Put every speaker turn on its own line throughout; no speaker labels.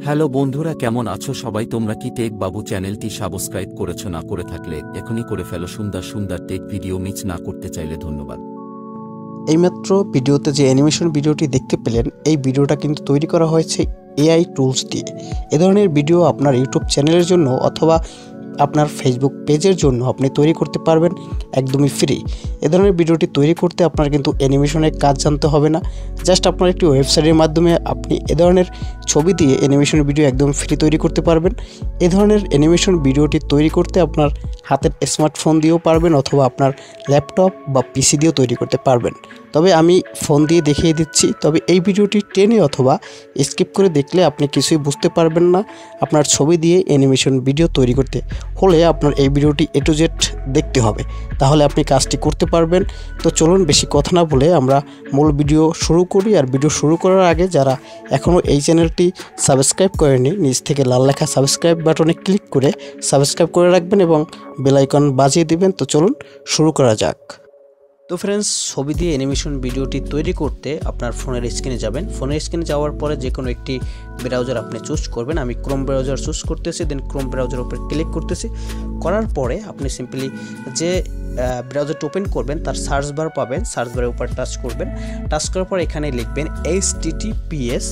Hello বন্ধুরা, কেমন আছো সবাই? তোমরা কি টেক বাবু চ্যানেলটি সাবস্ক্রাইব করেছো? না করে থাকলে এখনই করে ফেলো। সুন্দর সুন্দর টেক ভিডিও মিস না করতে চাইলে ধন্যবাদ।
এইমাত্র ভিডিওতে যে অ্যানিমেশন ভিডিওটি দেখতে পেলেন, এই ভিডিওটা কিন্তু তৈরি করা হয়েছে এআই টুলস দিয়ে। এ ধরনের ভিডিও আপনার ইউটিউব চ্যানেলের জন্য অথবা আপনার ফেসবুক পেজের জন্য আপনি তৈরি করতে পারবেন একদমই ফ্রি। এ ধরনের ভিডিওটি তৈরি করতে আপনার কিন্তু অ্যানিমেশনের কাজ জানতে হবে না। জাস্ট আপনার একটি ওয়েবসাইটের মাধ্যমে আপনি এ ধরনের ছবি দিয়ে অ্যানিমেশন ভিডিও একদম ফ্রি তৈরি করতে পারবেন। এ ধরনের অ্যানিমেশন ভিডিওটি তৈরি করতে আপনার হাতের স্মার্টফোন দিয়েও পারবেন অথবা আপনার ল্যাপটপ বা পিসি দিয়েও তৈরি করতে পারবেন। তবে আমি ফোন দিয়ে দেখিয়ে দিচ্ছি। তবে এই ভিডিওটি টেনে অথবা স্কিপ করে দেখলে আপনি কিছুই বুঝতে পারবেন না। আপনার ছবি দিয়ে অ্যানিমেশন ভিডিও তৈরি করতে হলে আপনার এই ভিডিওটি A to Z দেখতে হবে, তাহলে আপনি কাজটি করতে পারবেন। তো চলুন বেশি কথা না বলে আমরা মূল ভিডিও শুরু করি। আর ভিডিও শুরু করার আগে যারা এখনও এই চ্যানেলটি সাবস্ক্রাইব করেনি, নিচ থেকে লাল লেখা সাবস্ক্রাইব বাটনে ক্লিক করে সাবস্ক্রাইব করে রাখবেন এবং বেল আইকন বাজিয়ে দিবেন। তো চলুন শুরু করা যাক। তো ফ্রেন্ডস, ছবি দিয়ে অ্যানিমেশন ভিডিওটি তৈরি করতে আপনার ফোনের স্ক্রিনে যাবেন। ফোনের স্ক্রিনে যাওয়ার পরে যে কোনো একটি ব্রাউজার আপনি চুজ করবেন। আমি ক্রোম ব্রাউজার চুজ করতেছি, দেন ক্রোম ব্রাউজার উপরে ক্লিক করতেছি। করার পরে আপনি সিম্পলি যে ব্রাউজারটা ওপেন করবেন তার সার্চ বার পাবেন, সার্চ বারের উপর টাচ করবেন। টাচ করার পর এখানে লিখবেন https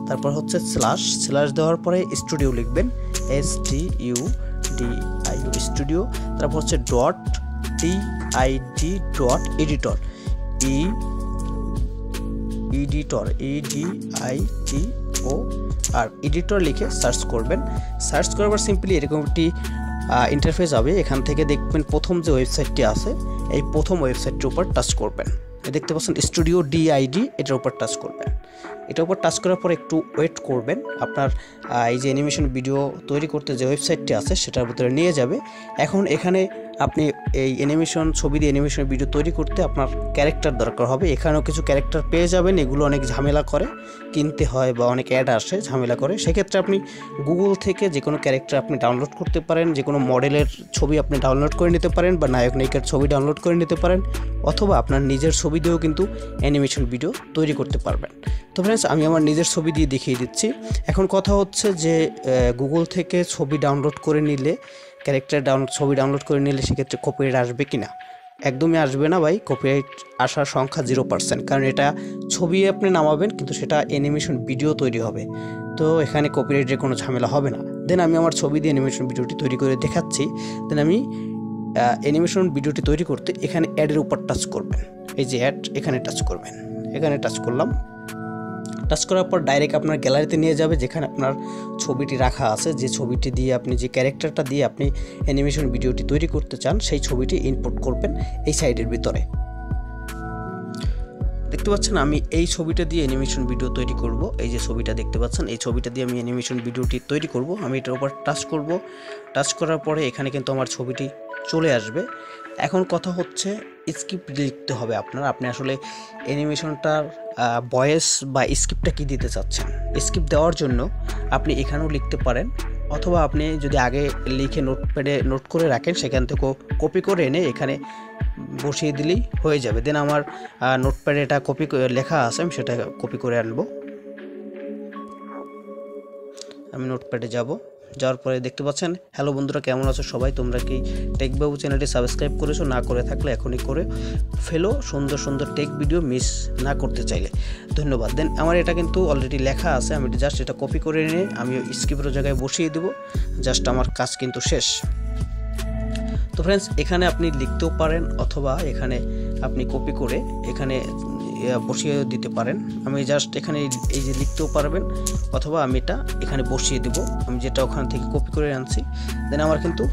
তারপর হচ্ছে স্ল্যাশ দেওয়ার পরে স্টুডিও লিখবেন, STUDIO স্টুডিও, তারপর হচ্ছে .tid.editor এডিটর লিখে সার্চ করবেন। সার্চ করার পর সিম্পলি এরকম একটি ইন্টারফেস হবে। এখান থেকে দেখবেন প্রথম যে ওয়েবসাইটটি আছে, এই প্রথম ওয়েবসাইটটির উপর টাচ করবেন। দেখতে পাচ্ছেন স্টুডিও DID, এটার উপর টাচ করবেন। এটার উপর টাচ করার পর একটু ওয়েট করবেন। আপনার এই যে অ্যানিমেশন ভিডিও তৈরি করতে যে ওয়েবসাইটটি আছে সেটার ভিতরে নিয়ে যাবে। এখন এখানে আপনি এই অ্যানিমেশন ছবি দিয়ে অ্যানিমেশন ভিডিও তৈরি করতে আপনার ক্যারেক্টার দরকার হবে। এখানেও কিছু ক্যারেক্টার পেয়ে যাবেন, এগুলো অনেক ঝামেলা করে কিনতে হয় বা অনেক অ্যাড আসে, ঝামেলা করে। সেক্ষেত্রে আপনি গুগল থেকে যে কোনো ক্যারেক্টার আপনি ডাউনলোড করতে পারেন, যে কোনো মডেলের ছবি আপনি ডাউনলোড করে নিতে পারেন বা নায়ক নায়িকার ছবি ডাউনলোড করে নিতে পারেন, অথবা আপনার নিজের ছবি দিয়েও কিন্তু অ্যানিমেশন ভিডিও তৈরি করতে পারবেন। তো ফ্রেন্ডস, আমি আমার নিজের ছবি দিয়ে দেখিয়ে দিচ্ছি। এখন কথা হচ্ছে যে গুগল থেকে ছবি ডাউনলোড করে নিলে, ছবি ডাউনলোড করে নিলে সেক্ষেত্রে কপিরাইট আসবে কি না? একদমই আসবে না ভাই। কপিরাইট আসার সংখ্যা 0%, কারণ এটা ছবি আপনি নামাবেন কিন্তু সেটা অ্যানিমেশন ভিডিও তৈরি হবে। তো এখানে কপিরাইটের কোনো ঝামেলা হবে না। দেন আমি আমার ছবি দিয়ে অ্যানিমেশন ভিডিওটি তৈরি করে দেখাচ্ছি। দেন আমি অ্যানিমেশন ভিডিওটি তৈরি করতে এখানে অ্যাডের উপর টাচ করবেন। এই যে অ্যাড, এখানে টাচ করবেন। এখানে টাচ করলাম। টাচ করার পর ডাইরেক্ট আপনার গ্যালারিতে নিয়ে যাবে, যেখানে আপনার ছবিটি রাখা আছে। যে ছবিটি দিয়ে আপনি, যে ক্যারেক্টারটা দিয়ে আপনি অ্যানিমেশন ভিডিওটি তৈরি করতে চান, সেই ছবিটি ইনপুট করবেন এই সাইডের ভিতরে। দেখতে পাচ্ছেন আমি এই ছবিটা দিয়ে অ্যানিমেশন ভিডিও তৈরি করব। এই যে ছবিটা দেখতে পাচ্ছেন, এই ছবিটা দিয়ে আমি অ্যানিমেশন ভিডিওটি তৈরি করব। আমি এটার উপর টাচ করব। টাচ করার পরে এখানে কিন্তু আমার ছবিটি চলে আসবে। এখন কথা হচ্ছে স্ক্রিপ্ট লিখতে হবে আপনার। আপনি আসলে অ্যানিমেশনটার ভয়েস বা স্ক্রিপ্টটা কী দিতে চাচ্ছেন। স্ক্রিপ্ট দেওয়ার জন্য আপনি এখানেও লিখতে পারেন, অথবা আপনি যদি আগে লিখে নোটপ্যাডে নোট করে রাখেন, সেখান থেকে কপি করে এনে এখানে বসিয়ে দিলেই হয়ে যাবে। দেন আমার নোটপ্যাডে এটা কপি লেখা আছে, আমি সেটা কপি করে আনবো। আমি নোটপ্যাডে যাওয়ার পরে দেখতে পাচ্ছেন, হ্যালো বন্ধুরা, কেমন আছো সবাই? তোমরা কি টেক বাবু চ্যানেলটি সাবস্ক্রাইব করেছো? না করে থাকলে এখনই করে ফেলো, সুন্দর সুন্দর টেক ভিডিও মিস না করতে চাইলে। ধন্যবাদ। দেন আমার এটা কিন্তু অলরেডি লেখা আছে, আমি জাস্ট এটা কপি করে নিয়ে আমি স্ক্রিপ্টের জায়গায় বসিয়ে দেবো। জাস্ট আমার কাজ কিন্তু শেষ। তো ফ্রেন্ডস, এখানে আপনি লিখতেও পারেন, অথবা এখানে আপনি কপি করে এখানে বসিয়ে দিতে পারেন। আমি জাস্ট এখানে এই যে লিখতেও পারবেন, অথবা আমি এটা এখানে বসিয়ে দেব, আমি যেটা ওখান থেকে কপি করে আনছি। দেন আমার কিন্তু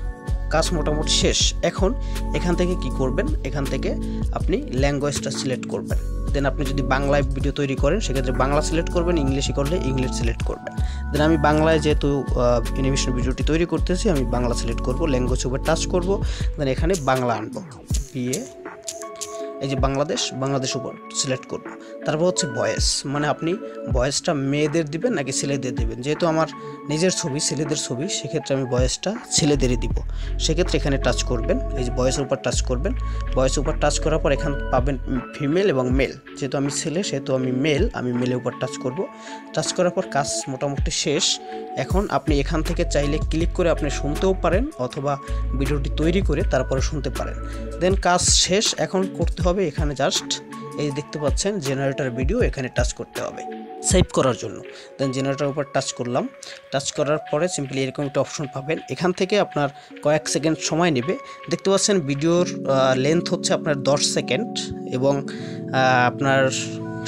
কাজ মোটামুটি শেষ। এখন এখান থেকে কি করবেন, এখান থেকে আপনি ল্যাঙ্গুয়েজটা সিলেক্ট করবেন। দেন আপনি যদি বাংলায় ভিডিও তৈরি করেন সেক্ষেত্রে বাংলা সিলেক্ট করবেন, ইংলিশে করলে ইংলিশ সিলেক্ট করবেন। দেন আমি বাংলায় যেহেতু অ্যানিমেশন ভিডিওটি তৈরি করতেছি, আমি বাংলা সিলেক্ট করব, ল্যাঙ্গুয়েজ উপর টাচ করব। দেন এখানে বাংলা আনবো, BA এই যে বাংলাদেশ উপর সিলেক্ট করব। তারপর হচ্ছে ভয়েস, মানে আপনি ভয়েসটা মেয়েদের দিবেন নাকি ছেলেদের দিবেন। যেহেতু আমার নিজের ছবি, ছেলেদের ছবি, সেক্ষেত্রে আমি ভয়েসটা ছেলেদেরই দিব। সেক্ষেত্রে এখানে টাচ করবেন, এই যে ভয়েসের উপর টাচ করবেন। ভয়েসের উপর টাচ করার পর এখানে পাবেন ফিমেল এবং মেল। যেহেতু আমি ছেলে সেহেতু আমি মেলের উপর টাচ করব। টাচ করার পর কাজ মোটামুটি শেষ। এখন আপনি এখান থেকে চাইলে ক্লিক করে আপনি শুনতেও পারেন অথবা ভিডিওটি তৈরি করে তারপরে শুনতে পারেন। দেন কাজ শেষ। এখন করতে হবে এখানে জাস্ট এই দেখতে পাচ্ছেন জেনারেটর ভিডিও, এখানে টাচ করতে হবে সেভ করার জন্য। দেন জেনারেটরের উপর টাচ করলাম। টাচ করার পরে সিম্পলি এরকম একটা অপশন পাবেন। এখান থেকে আপনার কয়েক সেকেন্ড সময় নেবে। দেখতে পাচ্ছেন ভিডিওর লেন্থ হচ্ছে আপনার 10 সেকেন্ড এবং আপনার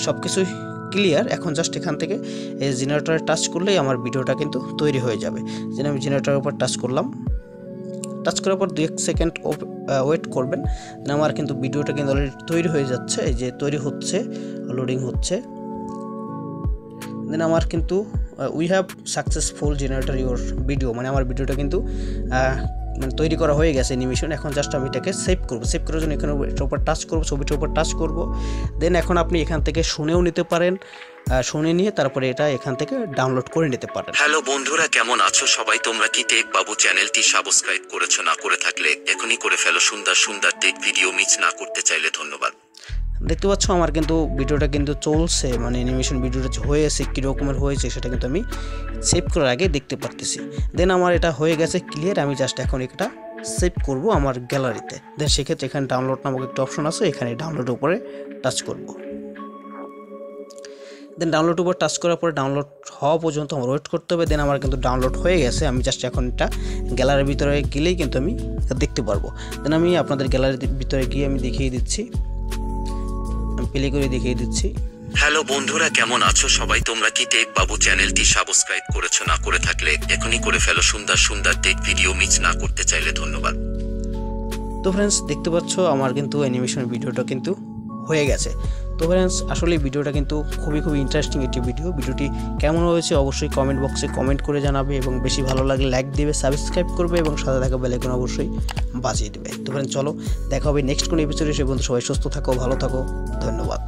সব কিছুই ক্লিয়ার। এখন জাস্ট এখান থেকে এই জেনারেটরে টাচ করলেই আমার ভিডিওটা কিন্তু তৈরি হয়ে যাবে। যেন আমি জেনারেটরের উপর টাচ করলাম। টাচ করার পর 2 সেকেন্ড ওয়েট করবেন। আমার কিন্তু ভিডিওটা কিন্তু অলরেডি তৈরি হয়ে যাচ্ছে। এই যে তৈরি হচ্ছে, লোডিং হচ্ছে। দেন আমার কিন্তু we have successful generator your video, মানে আমার ভিডিওটা কিন্তু মানে তৈরি করা হয়ে গেছে অ্যানিমেশন। এখন জাস্ট আমি এটাকে সেভ করব। সেভ করার জন্য এখানে এটার উপর টাচ করব, ছবিটার উপর টাচ করব। দেন এখন আপনি এখান থেকে শুনেও নিতে পারেন, শুনে নিয়ে তারপরে এটা এখান থেকে ডাউনলোড করে নিতে পারেন।
হ্যালো বন্ধুরা, কেমন আছো সবাই? তোমরা কি টেক বাবু চ্যানেলটি সাবস্ক্রাইব করেছো? না করে থাকলে এখনই করে ফেলো। সুন্দর সুন্দর টেক ভিডিও মিস না করতে চাইলে ধন্যবাদ।
দেখতে পাচ্ছ আমার কিন্তু ভিডিওটা কিন্তু চলছে, মানে অ্যানিমেশন ভিডিওটা হয়েছে, কী রকমের হয়েছে সেটা কিন্তু আমি সেভ করার আগে দেখতে পারতেছি। দেন আমার এটা হয়ে গেছে ক্লিয়ার। আমি জাস্ট এখন এটা সেভ করব আমার গ্যালারিতে। দেন সেক্ষেত্রে এখানে ডাউনলোড নামক একটা অপশন আছে, এখানে ডাউনলোডের উপরে টাচ করব। দেন ডাউনলোড উপর টাচ করার পরে ডাউনলোড হওয়া পর্যন্ত আমার ওয়েট করতে হবে। দেন আমার কিন্তু ডাউনলোড হয়ে গেছে। আমি জাস্ট এখন এটা গ্যালারির ভিতরে গেলেই কিন্তু আমি দেখতে পারবো। দেন আমি আপনাদের গ্যালারির ভিতরে গিয়ে আমি দেখিয়ে দিচ্ছি, আমি প্লে করে দেখিয়ে দিচ্ছি।
হ্যালো বন্ধুরা, কেমন আছো সবাই? তোমরা কি টেক বাবু চ্যানেলটি সাবস্ক্রাইব করেছো? না করে থাকলে এখনই করে ফেলো। সুন্দর সুন্দর টেক ভিডিও মিস না করতে চাইলে ধন্যবাদ।
তো ফ্রেন্ডস দেখতে পাচ্ছ আমার কিন্তু অ্যানিমেশন ভিডিওটা কিন্তু হয়ে গেছে। তো ফ্রেন্ডস আসলে ভিডিওটা কিন্তু খুবই ইন্টারেস্টিং একটি ভিডিওটি কেমন হয়েছে অবশ্যই কমেন্ট বক্সে কমেন্ট করে জানাবে এবং বেশি ভালো লাগলে লাইক দেবে, সাবস্ক্রাইব করবে এবং সাথে থাকা বেল আইকন অবশ্যই বাজিয়ে দেবে। তো ফ্রেন্ডস চলো দেখা হবে নেক্সট কোনো এপিসোডে। সে পর্যন্ত সবাই সুস্থ থাকো, ভালো থাকো, ধন্যবাদ।